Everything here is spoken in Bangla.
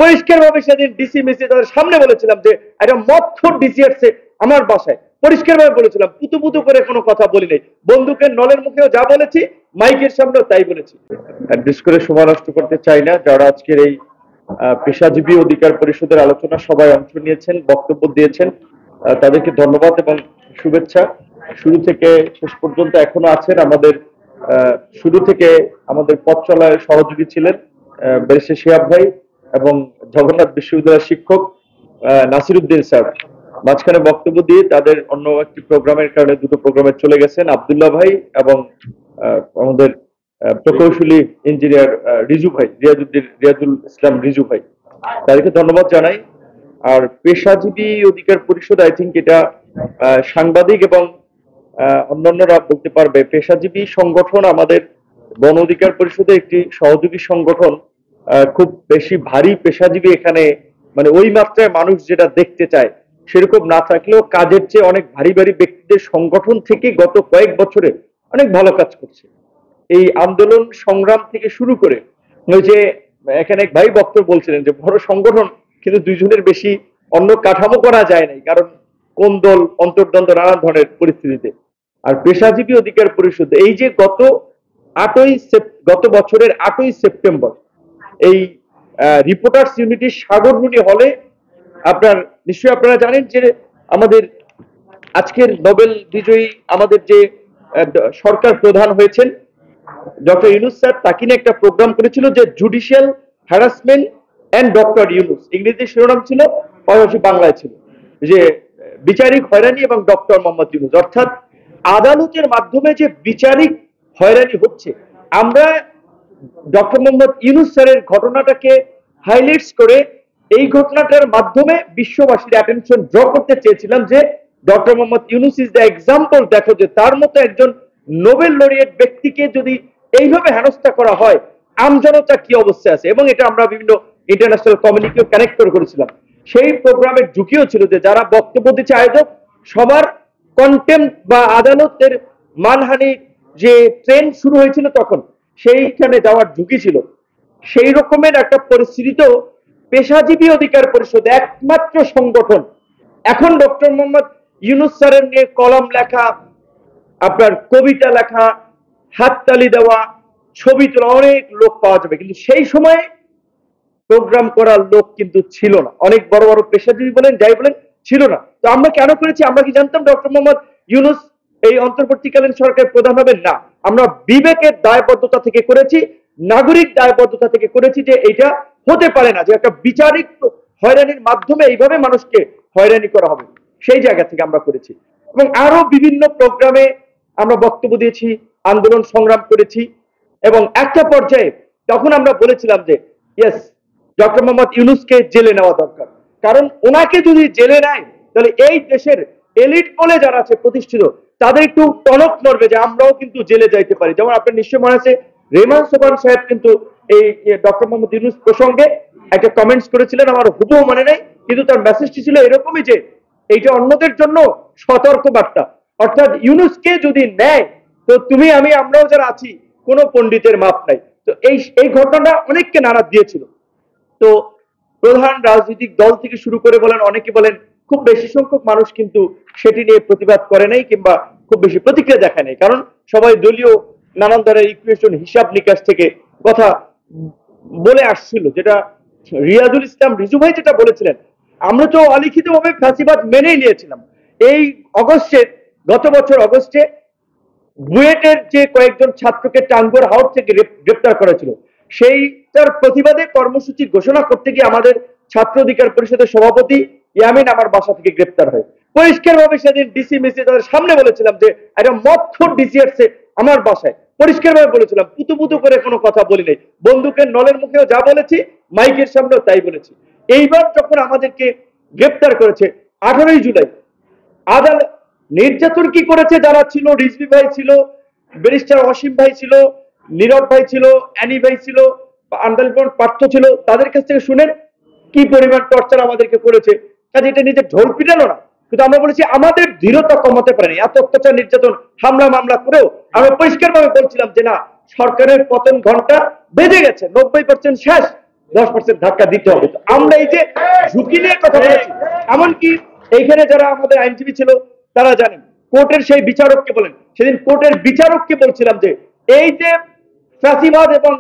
পরিষ্কারভাবে সেদিন ডিসি মিসি তাদের সামনে বলেছিলাম যে একটা মদখোর ডিসি আসছে আমার বাসায়, পরিষ্কারভাবে বলেছিলাম, পুতু পুতু করে কোনো কথা বলি নাই। বন্দুকের নলের মুখেও যা বলেছি মাইকের সামনেও তাই বলেছি। অ্যাড্রেস করে সময় নষ্ট করতে চাই না। যারা আজকের এই পেশাজীবী অধিকার পরিষদের আলোচনা সবাই অংশ নিয়েছেন, বক্তব্য দিয়েছেন, তাদেরকে ধন্যবাদ এবং শুভেচ্ছা। শুরু থেকে শেষ পর্যন্ত এখনো আছেন আমাদের, শুরু থেকে আমাদের পথ চলায় সহযোগী ছিলেন ব্যারিস্টার শিহাব ভাই এবং জগন্নাথ বিশ্ববিদ্যালয়ের শিক্ষক নাসিরউদ্দিন স্যার। মাঝখানে বক্তব্য দিয়ে তাদের অন্য একটি প্রোগ্রামের কারণে দুটো প্রোগ্রামে চলে গেছেন আব্দুল্লাহ ভাই এবং আমাদের প্রকৌশলী ইঞ্জিনিয়ার রিজু ভাই, রিয়াজুল ইসলাম রিজু ভাই, তাদেরকে ধন্যবাদ জানাই। আর পেশাজীবী অধিকার পরিষদ, আই থিঙ্ক এটা সাংবাদিক এবং অন্যান্যরা বলতে পারবে, পেশাজীবী সংগঠন আমাদের গণ অধিকার পরিষদের একটি সহযোগী সংগঠন। খুব বেশি ভারী পেশাজীবী এখানে মানে ওই মাত্রায় মানুষ যেটা দেখতে চায় সেরকম না থাকলেও কাজের চেয়ে অনেক ভারী ভারী ব্যক্তিদের সংগঠন থেকে গত কয়েক বছরে অনেক ভালো কাজ করছে। এই আন্দোলন সংগ্রাম থেকে শুরু করে ওই যে এখানে এক ভাই বক্তব্য বলছিলেন যে বড় সংগঠন কিন্তু দুইজনের বেশি অন্য কাঠামো করা যায় নাই, কারণ কোন দল অন্তর্দ্বন্দ্ব নানান ধরনের পরিস্থিতিতে। আর পেশাজীবী অধিকার পরিষদ এই যে গত বছরের 8ই সেপ্টেম্বর এই রিপোর্টার্স ইউনিটির সাগররুনি হলে নিশ্চয়ই আপনারা জানেন যে আমাদের আজকের নোবেল বিজয়ী আমাদের যে সরকার প্রধান হয়েছেন ডক্টর ইউনুস স্যার, তাকে নিয়ে একটা প্রোগ্রাম করেছিল যে judicial harassment and doctor Yunus, ইংরেজি শিরোনাম ছিল, পাশাপাশি বাংলায় ছিল যে বিচারিক হয়রানি এবং ডক্টর মোহাম্মদ ইউনুস। অর্থাৎ আদালতের মাধ্যমে যে বিচারিক হয়রানি হচ্ছে, আমরা ডক্টর মোহাম্মদ ইউনুস স্যারের ঘটনাটাকে হাইলাইটস করে এই ঘটনাটার মাধ্যমে বিশ্ববাসীর অ্যাটেনশন ড্র করতে চেয়েছিলাম যে doctor Mohammad Yunus is the example. দেখো যে তার মতো একজন নোবেল লরিয়েট ব্যক্তিকে যদি এইভাবে হেনস্থা করা হয় আমজনতা কি অবস্থায় আছে, এবং এটা আমরা বিভিন্ন ইন্টারন্যাশনাল কমিউনিটিও কানেক্ট করেছিলাম। সেই প্রোগ্রামের ঝুঁকিও ছিল যে যারা বক্তব্য দিচ্ছে আয়োজক সবার কন্টেম্প বা আদালতের মানহানি যে ট্রেন্ড শুরু হয়েছিল তখন সেইখানে যাওয়ার ঝুঁকি ছিল। সেই রকমের একটা পরিস্থিতিতেও পেশাজীবী অধিকার পরিষদ একমাত্র সংগঠন এখন ডক্টর মোহাম্মদ ইউনুস স্যারের নিয়ে কলম লেখা, আপনার কবিতা লেখা, হাততালি দেওয়া, ছবি তোলা, অনেক লোক পাওয়া যাবে, কিন্তু সেই সময়ে প্রোগ্রাম করার লোক কিন্তু ছিল না। অনেক বড় বড় পেশাজীবী বলেন যাই বলেন ছিল না। তো আমরা কেন করেছি? আমরা কি জানতাম ডক্টর মোহাম্মদ ইউনুস এই অন্তর্বর্তীকালীন সরকারের প্রধান হবেন? না, আমরা বিবেকের দায়বদ্ধতা থেকে করেছি, নাগরিক দায়বদ্ধতা থেকে করেছি যে এটা হতে পারে না যে একটা বিচারিক হয়রানির মাধ্যমে এইভাবে মানুষকে হয়রানি করা হবে। সেই জায়গা থেকে আমরা করেছি এবং আরো বিভিন্ন প্রোগ্রামে আমরা বক্তব্য দিয়েছি, আন্দোলন সংগ্রাম করেছি এবং একটা পর্যায়ে তখন আমরা বলেছিলাম যে ইয়েস, ডক্টর মোহাম্মদ ইউনুসকে জেলে নেওয়া দরকার, কারণ ওনাকে যদি জেলে নেয় তাহলে এই দেশের এলিট বলে যারা আছে প্রতিষ্ঠিত তাদের একটু টনক নড়বে যে আমরাও কিন্তু জেলে যাইতে পারি। যেমন আপনার নিশ্চয় মনে আছে রেহমান সোবহান সাহেব কিন্তু এই ডক্টর মোহাম্মদ ইউনুস প্রসঙ্গে একটা কমেন্টস করেছিলেন, আমার হুবহু মনে নেই, কিন্তু তার মেসেজটি ছিল এরকমই যে এইটা অন্যদের জন্য সতর্ক বার্তা, অর্থাৎ ইউনুসকে যদি নেয় তো তুমি আমি আমরাও যারা আছি কোনো পণ্ডিতের মাপ নাই। তো এই ঘটনাটা অনেককে নাড়া দিয়েছিল। তো প্রধান রাজনৈতিক দল থেকে শুরু করে বলেন, অনেকে বলেন খুব বেশি সংখ্যক মানুষ কিন্তু সেটি নিয়ে প্রতিবাদ করে নাই কিংবা খুব বেশি প্রতিক্রিয়া দেখায় নাই, কারণ সবাই দলীয় নানান ধরনের ইকুয়েশন হিসাব নিকাশ থেকে কথা বলে আসছিল। যেটা রিয়াজুল ইসলাম রিজু ভাই যেটা বলেছিলেন, আমরা তো অলিখিতভাবে ফাঁসিবাদ মেনেই নিয়েছিলাম। এই গত বছর অগস্টে বুয়েটের যে কয়েকজন ছাত্রকে টাঙ্গুয়ার হাওর থেকে গ্রেপ্তার করেছিল, সেইটার প্রতিবাদে কর্মসূচি ঘোষণা করতে গিয়ে আমাদের ছাত্র অধিকার পরিষদের সভাপতি ইয়ামিন আমার বাসা থেকে গ্রেপ্তার হয়। পরিষ্কারভাবে সেদিন ডিসি মিসি তাদের সামনে বলেছিলাম যে একটা মদখোর ডিসি আসছে আমার বাসায়, পরিষ্কারভাবে বলেছিলাম, পুতু পুতু করে কোনো কথা বলি নাই। বন্দুকের নলের মুখেও যা বলেছি মাইকের সামনেও তাই বলেছি। এইবার যখন আমাদেরকে গ্রেপ্তার করেছে 18ই জুলাই, আদালত নির্যাতন কি করেছে যারা ছিল, রিজভি ভাই ছিল, ব্যারিস্টার অসীম ভাই ছিল, নীরব ভাই ছিল, অ্যানি ভাই ছিল, আন্দালপন পার্থ ছিল, তাদের কাছ থেকে শুনেন কি পরিমাণ টর্চার আমাদেরকে করেছে। কাজে এটা নিজে ঢোল পিটানো না, কিন্তু আমরা বলেছি আমাদের দৃঢ়তা কমাতে পারেনি। এত অত্যাচার নির্যাতন হামলা মামলা করেও আমরা পরিষ্কারভাবে বলছিলাম যে না, সরকারের পতন ঘন্টা বেজে গেছে, 90% শেষ, 10% ধাক্কা দিতে হবে। তো আমরা এই যে ঝুঁকি নিয়ে কথা বলেছি, এমনকি এইখানে যারা আমাদের আইনজীবী ছিল তারা জানেন, কোর্টের সেই বিচারককে বলেন, সেদিন কোর্টের বিচারককে বলছিলাম যে এই যে ফ্যাসিবাদ এবং